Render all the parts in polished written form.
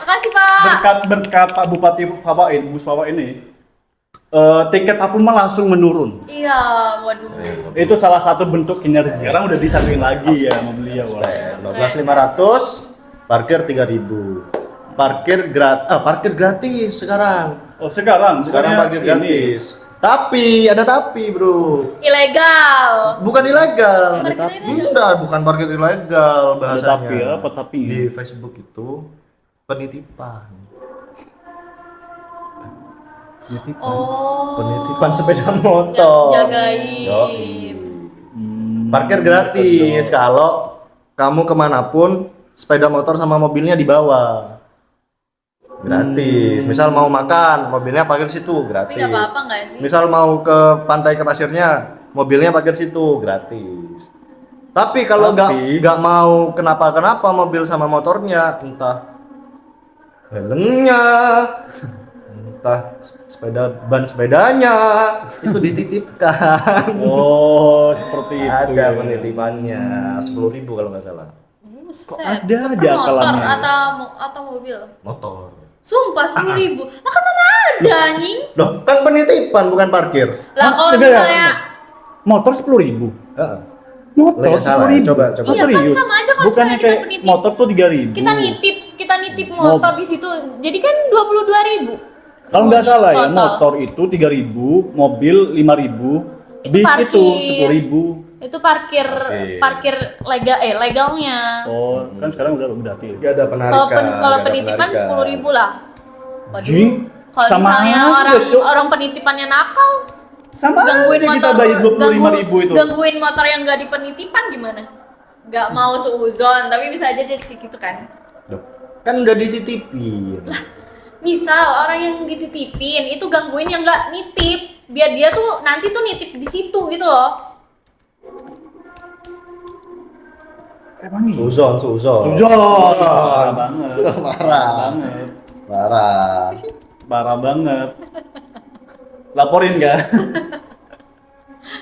Makasih Pak. Berkat Pak Bupati Fawain, Gus Fawain ini, tiket Apuma langsung menurun. Iya, waduh. Itu salah satu bentuk kinerja. Sekarang udah disatuin lagi ya sama beliau. 12.500, parkir 3.000. Parkir gratis sekarang. Oh sekarang Parkir gratis. Tapi ada tapi, Bro. Ilegal. Bukan ilegal. Parkir ilegal. Enggak, bukan parkir ilegal bahasanya. Tapi apa tapi? Di Facebook itu penitipan. Oh. Penitipan sepeda motor. Jagain. Yoi. Parkir gratis kalau kamu kemanapun sepeda motor sama mobilnya dibawa. Gratis. Misal mau makan, mobilnya parkir situ, Tapi gratis. nggak apa-apa nggak sih? Misal mau ke pantai ke pasirnya, mobilnya parkir situ, gratis. Tapi kalau nggak mau kenapa-kenapa mobil sama motornya, entah helmnya, entah ban sepedanya, itu dititipkan. Oh seperti itu. Ada penitipannya 10.000 kalau nggak salah. Buset. ada Itu aja motor akalannya? atau mobil? Motor. Sumpah 10.000. Lah kan sama aja anjing. Loh, kan penitipan bukan parkir. Lah kalau Enggak, misalnya motor 10.000. Heeh. Motor Nggak salah, 10.000. coba. Iya, kan serius? sama aja kalau Bukannya misalnya kita kayak penitip. motor tuh 3.000. kita nitip motor di situ. Jadi kan 22.000. Kalau nggak salah ya, Total. motor itu 3.000, mobil 5.000, Itu bis parkir. itu 10.000. Itu parkir legalnya. Oh, kan sekarang udah gratis. Nggak ada penarikan. Kalau penitipan 10.000 lah. Waduh. Jing, Kalau sama misalnya aja, Cuk. orang penitipannya nakal, Sama gangguin aja kita motor, bayar 25.000 itu. gangguin motor yang nggak dipenitipan gimana? Nggak mau seuzon, tapi bisa aja jadi kayak gitu kan. Loh, kan udah dititipin. Misal orang yang dititipin itu gangguin yang nggak nitip, biar dia tuh nanti tuh nitip di situ gitu loh. Emang iya? Suzon. Parah banget. Marah. Banget. Parah. Parah banget. Laporin gak?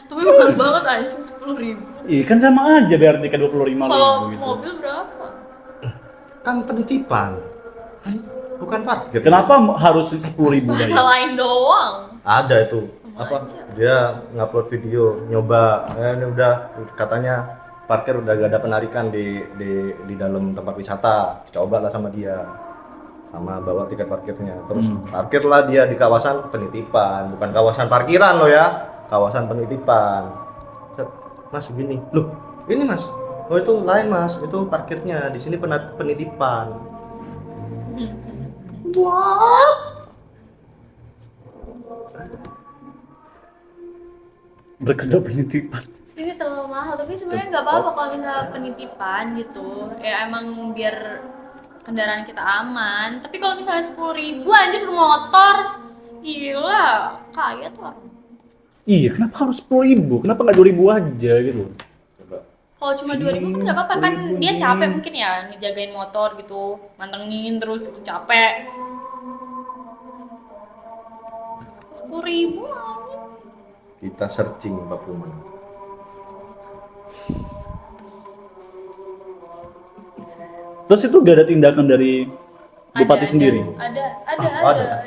Tapi mahal banget anjing 10.000. Iya kan sama aja bayar tiket 25.000 Kalau gitu. mobil berapa? Kan penitipan. Bukan parkir. Kenapa harus 10.000 bayar? Selain doang. Ada itu. Apa? Dia ngupload video nyoba. Ini udah katanya parkir udah gak ada penarikan di dalam tempat wisata. Coba lah sama dia. Sama bawa tiket parkirnya. Terus parkirlah dia di kawasan penitipan, bukan kawasan parkiran loh ya. Kawasan penitipan. Set, Mas gini. Loh, ini Mas. Oh itu lain Mas. Itu parkirnya. Di sini penitipan. Wah. Berkedok penitipan. Ini terlalu mahal, tapi sebenarnya nggak apa-apa kalau misalnya penitipan gitu. Ya emang biar kendaraan kita aman. Tapi kalau misalnya 10.000 aja bermotor, gila, kaya tuh orang. Iya, kenapa harus 10.000? Kenapa nggak 2.000 aja gitu? Kalau cuma 2.000 kan nggak apa-apa kan, dia capek mungkin ya ngejagain motor gitu, mantengin terus gitu capek. 10.000 aja. Kita searching Pak Puman. Terus itu gak ada tindakan dari bupati Ada, sendiri? Ada.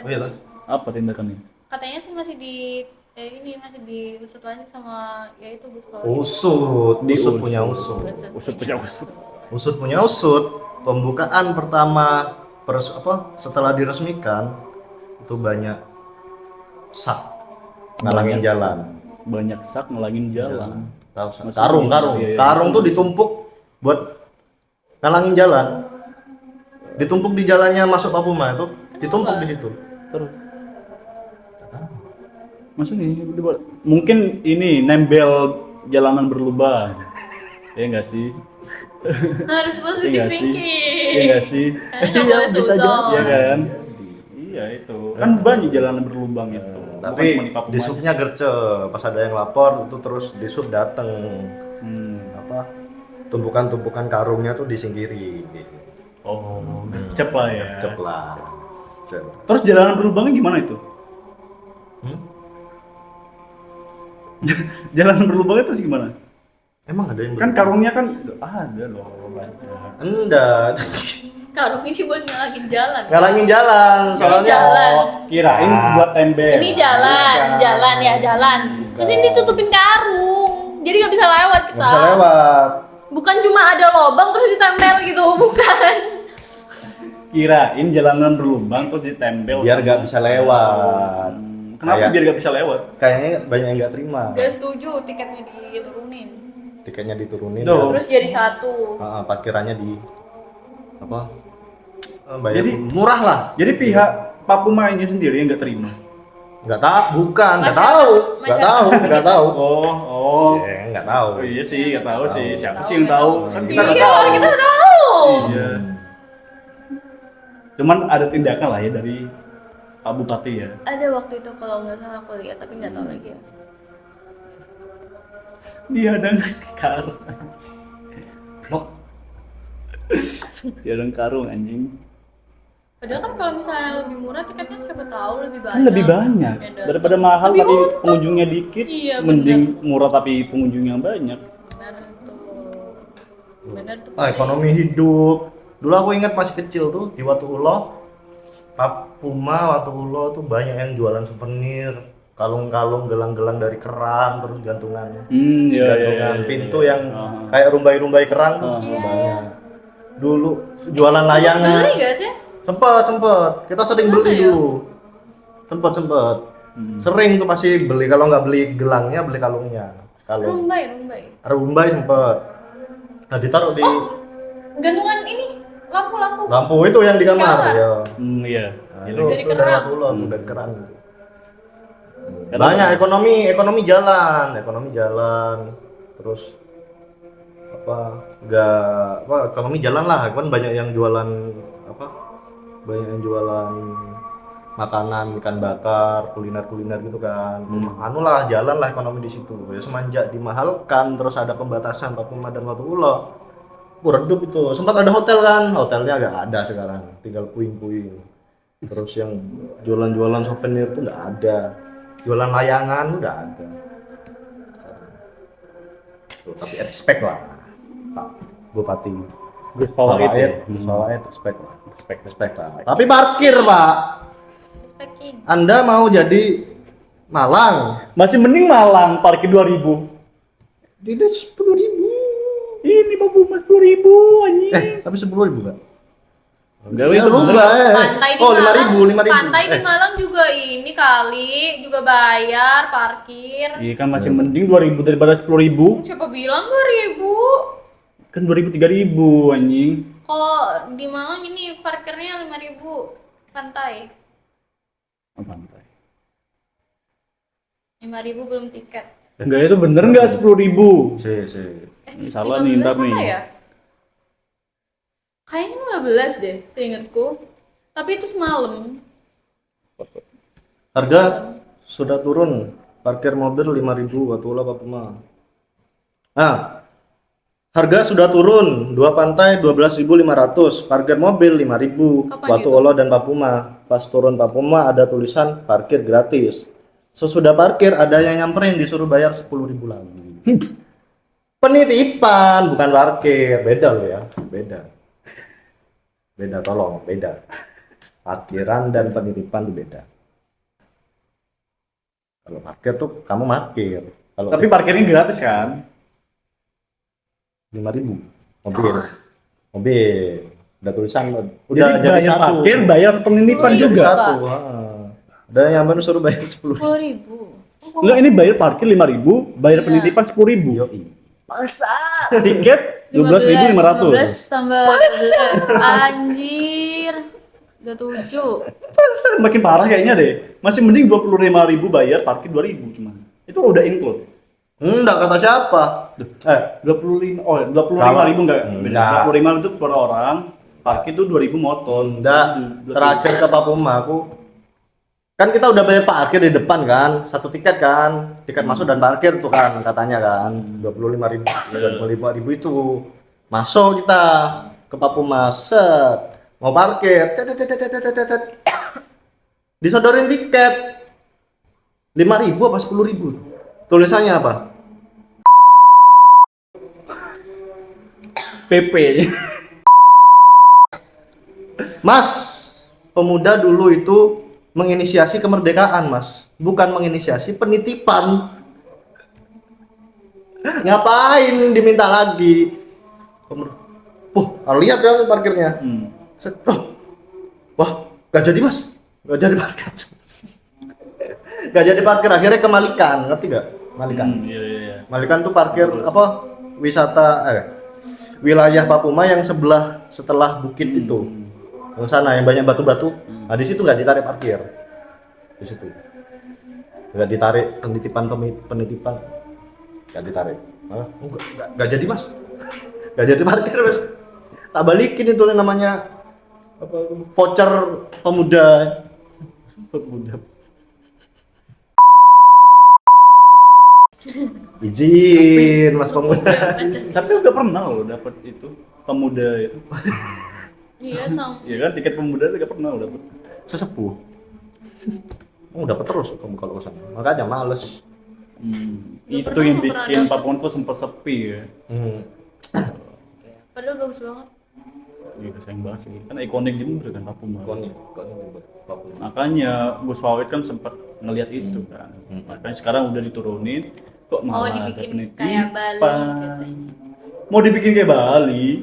Oh iya lah. Apa tindakannya? Katanya sih masih masih diusut lagi sama ya itu Gus Fawain. Usut Diusut. punya usut. Usut punya usut. Usut punya usut. Pembukaan pertama setelah diresmikan itu banyak sak ngalangin Banyak jalan. Banyak sak ngalangin jalan. Tahu sak? Maksudnya, Karung. iya, iya. Karung tuh ditumpuk buat ngalangin jalan. Ditumpuk di jalannya masuk Papuma itu, ditumpuk di situ. Terus maksudnya mungkin ini nempel jalanan berlubang. Ya enggak sih? Harus Iya positif nggak sih? Iya thinking. enggak sih? Karena nggak boleh bisa suzon. jadi. Iya kan? Iya itu. Kan banyak jalanan berlubang itu. Bukan Tapi cuma di Papua di aja subnya sih. gerce, pas ada yang lapor itu terus di sub dateng. Tumpukan-tumpukan karungnya tuh disingkiri. Oh, gercep lah ya. Cep lah. Cep. Terus jalanan berlubangnya gimana itu? Jalanan berlubangnya terus gimana? Emang ada yang Kan karungnya kan ada loh banyak. enggak. Karung ini buat ngalangin jalan. Ngalangin jalan soalnya. Jalan. Oh, kirain buat tembel. Ini jalan, Bukan. jalan ya jalan. Terus ini ditutupin karung, jadi nggak bisa lewat Nggak kita. bisa lewat. Bukan cuma ada lubang terus ditempel gitu, bukan. Kirain jalanan berlubang terus ditempel. Biar nggak bisa lewat. Kenapa Kayak- biar gak bisa lewat? Kayaknya banyak yang nggak terima. Gak setuju tiketnya diturunin. Tiketnya diturunin. Duh. dan, Terus jadi satu. parkirannya di apa? Bayar Jadi- murah lah. Jadi pihak Papuma ini sendiri yang nggak terima. Nggak tahu, bukan, nggak Masyarakat- tahu, nggak masyarakat tahu, nggak tahu. Oh. Nggak tahu. Oh iya sih, nggak tahu sih. Siapa Tahu, sih yang nggak tahu? tahu. Kan kita nggak Iya, tahu. kita nggak tahu. Iya. Cuman ada tindakan lah ya dari Pak Bupati ya. Ada waktu itu kalau nggak salah aku lihat, tapi nggak tahu lagi ya. Dia dan karung. Loh, Dia dan karung anjing. Padahal kan kalau misalnya lebih murah tiketnya siapa tahu lebih banyak. Kan lebih banyak yang datang. daripada mahal Lebih tapi murah. pengunjungnya dikit. Iya, Mending murah tapi pengunjungnya banyak. Benar tuh. Benar tuh. ekonomi hidup. Dulu aku ingat masih kecil tuh di Watuulo, Papuma Watuulo tuh banyak yang jualan souvenir, kalung-kalung, gelang-gelang dari kerang, terus gantungan. Iya, Gantungan pintu yang Ah. kayak rumbai-rumbai kerang tuh Iya, banyak. Dulu jualan layangan. Beli nggak sih? Sempet. Kita sering beli ya? dulu. Sempet. Sering tuh pasti beli. Kalau nggak beli gelangnya, beli kalungnya. Kalung. Rumbai. Rumbai sempet. Nah ditaruh di Gantungan ini lampu. lampu itu yang di kamar. Kamar. Ya. Iya. Nah, Jadi itu Dari dari kerang. Watuulo tuh dari kerang gitu. Karena- Banyak ekonomi jalan. Terus ekonomi jalan lah. Kan banyak yang jualan makanan, ikan bakar, kuliner gitu kan. Anu lah, jalan lah ekonomi di situ. Ya semenjak dimahalkan, terus ada pembatasan Papuma dan Watuulo. Redup itu. Sempat ada hotel kan, hotelnya nggak ada sekarang, tinggal puing-puing. Terus yang jualan-jualan souvenir tuh nggak ada. Jualan layangan udah ada. Tuh, tapi respect lah, Pak Bupati. Gus Fawait ya. Fawait, respect lah. Tapi parkir Pak, Packing. Anda mau jadi Malang? Masih mending Malang parkir 2000. Tidak 10.000. Ini Papuma 10.000 anjing. Tapi 10.000 nggak? Enggak Ya, lupa Pantai di Oh, Malang. 5.000. Pantai di Malang juga ini kali juga bayar parkir. Iya kan masih mending 2000 daripada 10.000. Siapa bilang 2000? Kan 2000 3000 anjing. Kalau di Malang ini parkirnya 5.000 pantai. Oh, pantai. 5.000 belum tiket. Enggak itu bener enggak 10.000? Si. Salah nih, ntar 15 nih. apa ya? Kayaknya 15 deh, seingatku. Tapi itu semalam. Harga sudah turun. Parkir mobil 5.000 Watuulo Papuma. Nah, harga sudah turun. 2 pantai 12.500. Parkir mobil 5.000 Kapan Watuulo dan Papuma. Pas turun Papuma ada tulisan parkir gratis. Sesudah parkir ada yang nyamperin disuruh bayar 10.000 lagi. Penitipan bukan parkir. Beda loh ya. Beda tolong, beda. Parkiran dan penitipan itu beda. Kalau parkir tuh kamu parkir. Kalau Tapi parkirnya gratis kan? 5.000 mobil. Udah tulisan udah Jadi jadi bayar satu. parkir, bayar penitipan 10.000 juga. Satu. Ada yang baru suruh bayar 10.000. 10.000. Enggak, ini bayar parkir 5.000, bayar Iya. penitipan 10.000. Yoi. Tiket 12.500. 15 tambah 12. Anjir. Udah 7. Perasaan makin parah kayaknya deh. Masih mending 25.000 bayar parkir 2.000 cuma. Itu udah include. Enggak kata siapa? 25.000 enggak. Enggak. 25 itu per orang. Parkir itu 2.000 motor. Enggak. Terakhir ke Papuma aku kan kita udah bayar parkir di depan kan, satu tiket kan, tiket masuk dan parkir tuh kan katanya kan, 25.000, 25.000 itu masuk kita ke Papuma, set mau parkir, disodorin tiket 5.000 apa 10.000, tulisannya apa? PP. Mas, pemuda dulu itu menginisiasi kemerdekaan, Mas. Bukan menginisiasi penitipan. Ngapain diminta lagi? Lihat ya parkirnya. Set, wah, gak jadi, Mas. Gak jadi parkir. Gak jadi parkir, akhirnya ke Malikan, ngerti gak? Malikan. Iya. Malikan tuh parkir apa? Wisata wilayah Papuma yang setelah bukit itu. Yang sana yang banyak batu-batu. Nah, di situ nggak ditarik parkir. Di situ. Nggak ditarik penitipan. Nggak ditarik. Nggak jadi, Mas. Nggak jadi parkir, Mas. Tak balikin itu namanya apa, voucher pemuda. Izin, Mas pemuda. Tapi udah pernah loh dapat itu pemuda itu. Iya, Iya kan tiket pemuda itu gak pernah lo dapet. Sesepuh. Dapat terus kamu kalau ke sana. Makanya males. Itu yang bikin Papua tuh sempat sepi ya. Padahal bagus banget. Iya sayang banget sih. Kan ikonik juga kan Papua. Ikonik. Makanya Gus Fawid kan sempat ngelihat itu kan. Makanya sekarang udah diturunin kok malah ada dibikin kayak Bali penitipan. katanya. Mau dibikin kayak Bali,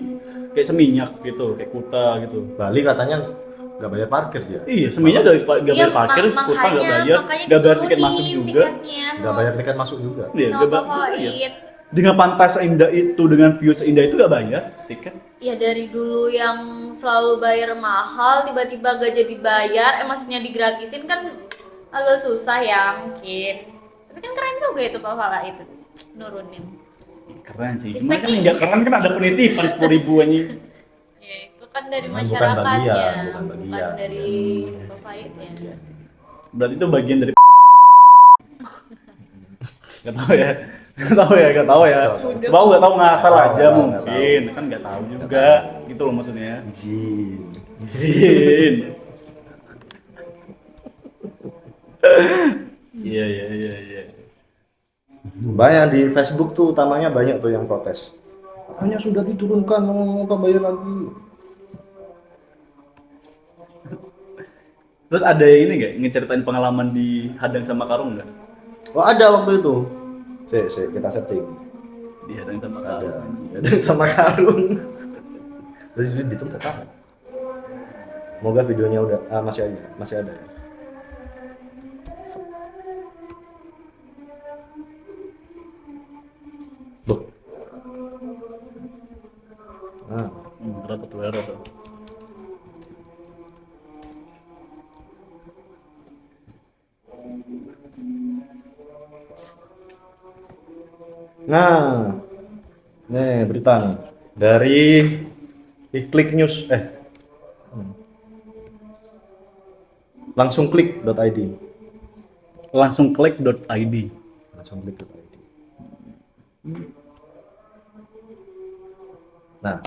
kayak Seminyak gitu, kayak Kuta gitu. Bali katanya nggak bayar parkir dia. Iya, Seminyak gak bayar parkir, Kuta gak bayar, gak bayar tiket masuk juga. Nggak bayar tiket masuk juga. Iya, No, gak bayar. Dengan pantai seindah itu, dengan view seindah itu gak bayar tiket. Ya dari dulu yang selalu bayar mahal, tiba-tiba gak jadi bayar, maksudnya digratisin kan agak susah ya mungkin. Tapi kan keren juga itu Pak Fala itu, nurunin. Keren sih, cuma kan nggak keren kan ada penitipan 10.000 anjing. Ya itu kan dari Bukan masyarakatnya, bagian. dari providernya. Berarti itu bagian dari Gak tahu ya. Gak tahu ya. Sebab gak tahu ngasal aja mungkin. Kan gak tahu juga. Gitu loh maksudnya. Izin. Iya. Banyak di Facebook tuh utamanya banyak tuh yang protes. Hanya sudah diturunkan, mau bayar lagi. Terus ada ini gak ngeceritain pengalaman di Hadang sama Karung gak? Oh ada waktu itu. Kita searching. Di Hadang sama Ada. Karung. Ada sama karung. Terus ditutup kapan? Semoga videonya udah masih ada. Loh. Berapa tuh error tuh? Nah, nih berita nih dari Klik News. Langsung klik.id. Langsung klik.id. Nah,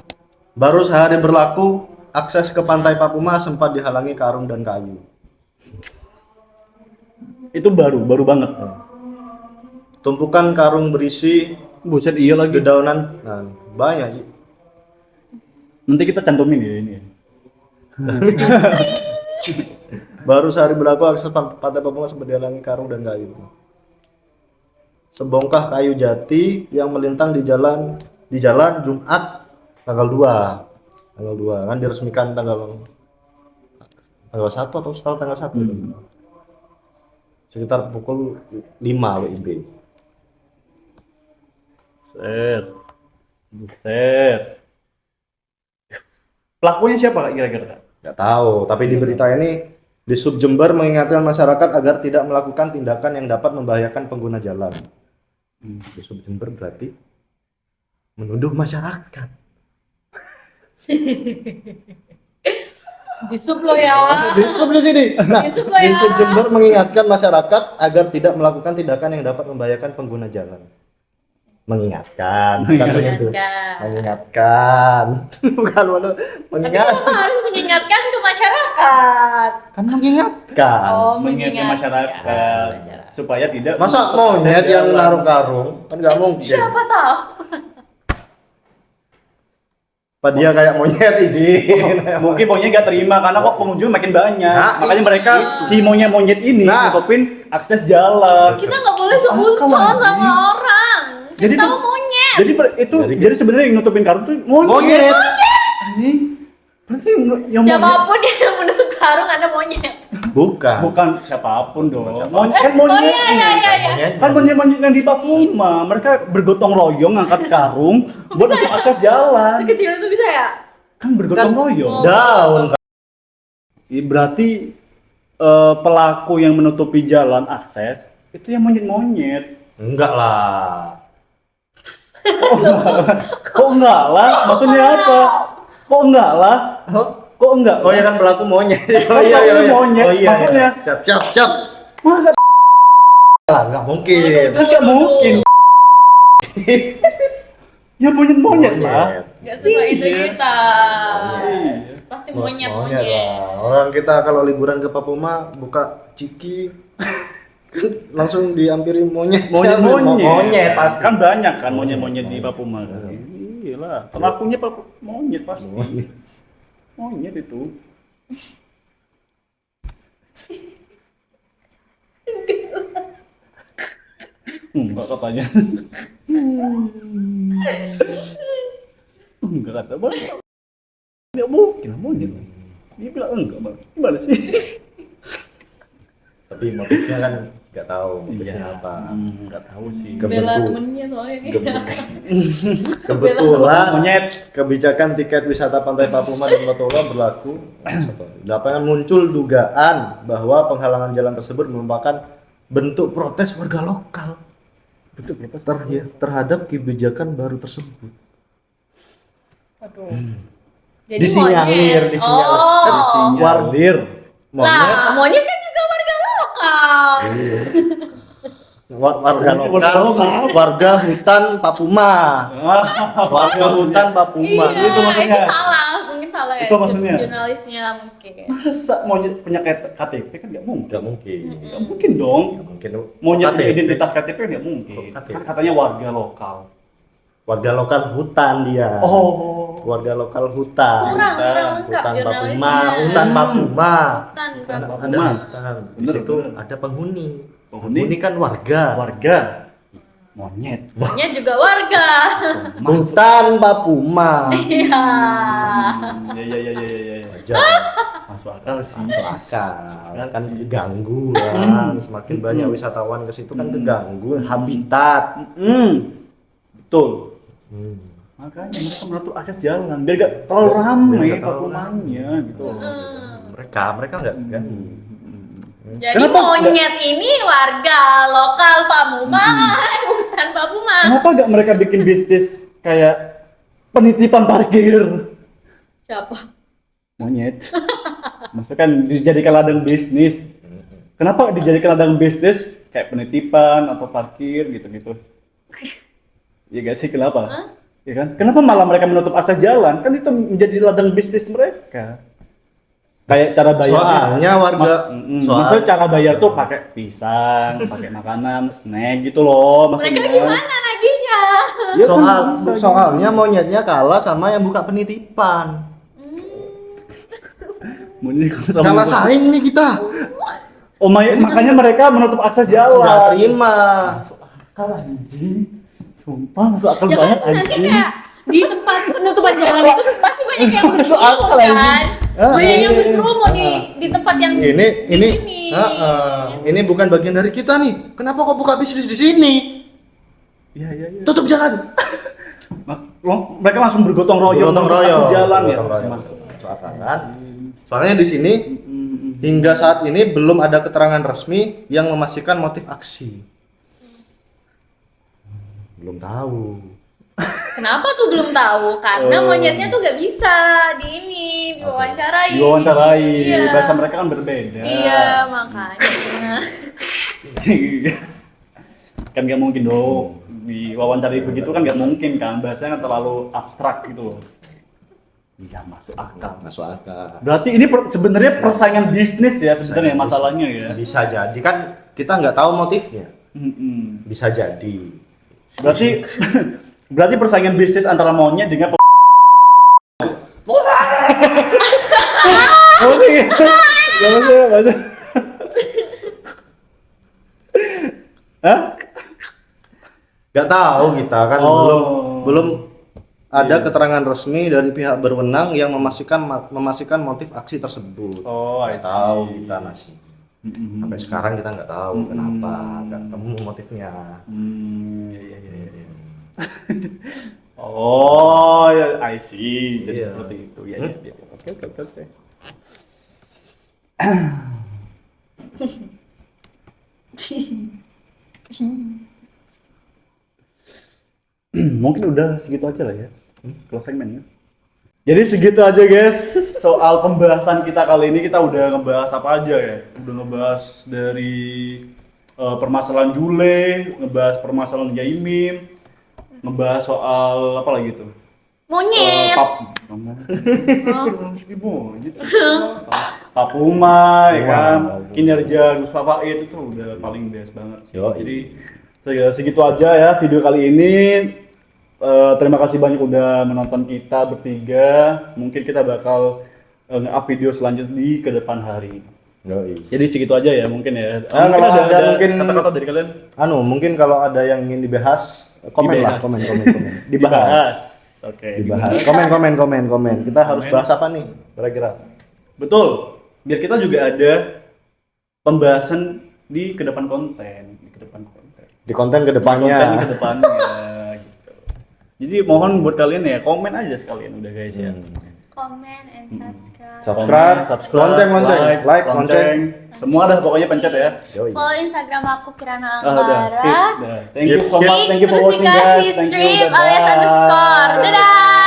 baru sehari berlaku, akses ke pantai Papuma sempat dihalangi karung dan kayu. Itu baru banget. Tumpukan karung berisi Buset iya lagi. dedaunan, nah, banyak. Nanti kita cantumin ya ini. Baru sehari berlaku, akses pantai Papuma sempat dihalangi karung dan kayu. Sebongkah kayu jati yang melintang di jalan Jumat tanggal 2 kan diresmikan tanggal 1 atau setelah tanggal 1 sekitar pukul 5 WIB. Buset. Pelakunya siapa Kak, kira-kira? Nggak tahu, tapi di berita ini di Sub Jember mengingatkan masyarakat agar tidak melakukan tindakan yang dapat membahayakan pengguna jalan. Di Sub Jember berarti menuduh masyarakat. Di sub lo ya. Di Sub di sini. Nah, Di Sub lo di ya. Sub Jember mengingatkan masyarakat agar tidak melakukan tindakan yang dapat membahayakan pengguna jalan. Mengingatkan, bukan menuduh. Mengingatkan. Bukan mengingatkan. Kenapa harus mengingatkan ke masyarakat? Kan mengingatkan. Mengingatkan masyarakat supaya tidak Masa monyet yang naruh karung? Kan nggak mungkin. Siapa tahu? Apa dia kayak monyet izin? Mungkin monyet gak terima karena kok pengunjung makin banyak. Nah, Makanya mereka si monyet ini Nah. nutupin akses jalan. Kita nggak boleh seuson sama orang. Jadi Kita tuh- mau monyet. Jadi sebenarnya yang nutupin karung tuh monyet. Anjing. Berarti yang monyet Siapapun yang menutup karung ada monyet. Bukan siapapun dong. siapapun. Kan Oh monyet. iya. monyet. Kan monyet-monyet yang di Papua, mereka bergotong royong ngangkat karung buat untuk akses jalan. Sekecil itu bisa ya? Kan bergotong royong. Daun. Berarti pelaku yang menutupi jalan akses itu yang monyet-monyet. Enggak lah. Kok enggak lah? Maksudnya apa? Kok enggak lah? Oh, Kok enggak? oh ya kan pelaku monyet. pelaku monyet, Oh iya. maksudnya. Siap. Masa Lah, enggak mungkin. kan nggak mungkin? Ya monyet-monyet lah. Gak suka itu Iya. kita. Monyet. Pasti monyet. lah. Orang kita kalau liburan ke Papua buka ciki langsung dihampiri monyet. Monyet pasti. Kan banyak kan monyet-monyet di Papua kan. Iya lah. Pelakunya monyet pasti. Monyet itu. Enggak katanya. Enggak kata bang. Enggak mungkin monyet. Dia bilang enggak bang. Gimana sih? Tapi motifnya kan nggak tahu motifnya apa. Enggak tahu sih. Bela Kebetul. temennya soalnya nih. Kebetulan Monyet. kebijakan tiket wisata Pantai Papuma dan Batola berlaku. Lapangan muncul dugaan bahwa penghalangan jalan tersebut merupakan bentuk protes warga lokal terhadap kebijakan baru tersebut. Aduh. Jadi Disinyalir, monyet. disinyalir. Oh. Kan Sinyalir. Monyet, Lah, monyet kan juga warga lokal. warga lokal, warga hutan Papuma, warga hutan Papuma. Iya, itu maksudnya. itu salah, mungkin salah ya. Itu maksudnya. Jurnalisnya mungkin. Masa monyet punya KTP kan nggak mungkin. Nggak mungkin. Nggak mungkin dong. Nggak mungkin. Monyet punya KTP. identitas KTP nggak mungkin. Kok KTP? Kan katanya warga lokal. Warga lokal hutan dia. Oh. Warga lokal hutan. Kurang lengkap Hutan Papuma, jurnalisnya. hutan Papuma. Hutan, Hutan Pak. Papuma. Ada hutan. Di Bener, situ bener. ada penghuni. Penghuni? kan warga. Warga. Monyet. Monyet juga warga. Hutan Papuma. Iya. Ya. Wajar. Masuk akal sih. Masuk akal. Kan keganggu kan. Semakin banyak wisatawan ke situ kan keganggu habitat. Betul. Hmm. Makanya mereka menutup akses jalan biar gak terlalu ramai Biar nggak terlalu Papumanya gitu. Mereka nggak ganggu. Jadi Kenapa monyet ini warga lokal Papuma, hutan Papuma. Kenapa gak mereka bikin bisnis kayak penitipan parkir? Siapa? Monyet. Maksudnya kan dijadikan ladang bisnis. Kenapa dijadikan ladang bisnis kayak penitipan atau parkir gitu-gitu? Ya gak sih kenapa? Ya kan? Kenapa malah mereka menutup akses jalan? Kan itu menjadi ladang bisnis mereka. Kayak cara bayar. Soalnya warga, Maksudnya cara bayar tuh pakai pisang, pakai makanan, snack gitu loh Mereka maksudnya. gimana naginya? Ya kan bisa soalnya monyetnya kalah sama yang buka penitipan. Monyet sama Kalah saing nih kita. Oh makanya mereka menutup akses jalan. Nggak terima. Akal anjing. Sumpah masuk akal Ya banget kan nanti anjing. kayak di tempat penutupan jalan itu pasti banyak yang Masuk berkerumun akal, kan? anjing. Banyak yang berkerumun di tempat yang Ini di sini. ini bukan bagian dari kita nih. Kenapa kok buka bisnis di sini? Iya. Tutup jalan. Mereka langsung bergotong royong Gotong menutup royong. akses jalan ya. Gotong royong. Kan? Soalnya di sini hingga saat ini belum ada keterangan resmi yang memastikan motif aksi. Belum tahu. Kenapa tuh belum tahu? Karena monyetnya tuh gak bisa diwawancarai. Diwawancarai. Iya. Bahasa mereka kan berbeda. Iya, makanya. Kan nggak mungkin dong diwawancarai begitu kan nggak mungkin kan bahasanya kan terlalu abstrak gitu loh. Iya masuk akal. Masuk akal. Berarti ini sebenarnya persaingan bisnis ya sebenarnya Persaingan masalahnya ya. Bisa jadi kan kita nggak tahu motifnya. Mm-mm. Bisa jadi. Berarti berarti persaingan bisnis antara monyet dengan Oh sih, gak masuk. Hah? Gak tahu kita kan Oh. belum ada Iya. keterangan resmi dari pihak berwenang yang memastikan motif aksi tersebut. Oh, I Nggak tahu see. kita masih. Mm-mm. Sampai sekarang kita nggak tahu kenapa, nggak ketemu motifnya. Iya, iya. Oh, ya, I see. Jadi Iya. seperti itu. Ya, ya, ya. Oke. Mungkin udah segitu aja lah ya. Close segmentnya. Jadi segitu aja guys soal pembahasan kita kali ini. Kita udah ngebahas apa aja ya? Udah ngebahas dari permasalahan Jule, ngebahas permasalahan Jaimim, ngebahas soal apa lagi tuh? Monyet. Papuma ya kan, Wow. kinerja Gus Papa itu tuh udah paling best banget sih. Yo. Jadi segitu aja ya video kali ini. Terima kasih banyak udah menonton kita bertiga. Mungkin kita bakal nge-up video selanjutnya di ke depan hari. Yoi. Jadi segitu aja ya mungkin ya. Nah, Mungkin kalau ada mungkin kata-kata dari kalian mungkin kalau ada yang ingin dibahas, komen lah, Dibahas. komen. Dibahas. Oke. Dibahas. Komen. Kita harus bahas apa nih kira-kira? Betul. Biar kita juga ada pembahasan di ke depan konten, Di konten Konten kedepannya. ke depannya gitu. Jadi mohon buat kalian ya komen aja sekalian udah guys ya. Comment and subscribe. Subscribe, lonceng, like, lonceng. Semua dah pokoknya pencet ya. Yoi. Follow Instagram aku Kirana Udah, skip. Ambara. Dah. Thank you so much. Skip. Thank you for Terus watching dikasih guys. Thank you. strip Bye-bye. alias underscore. Dadah.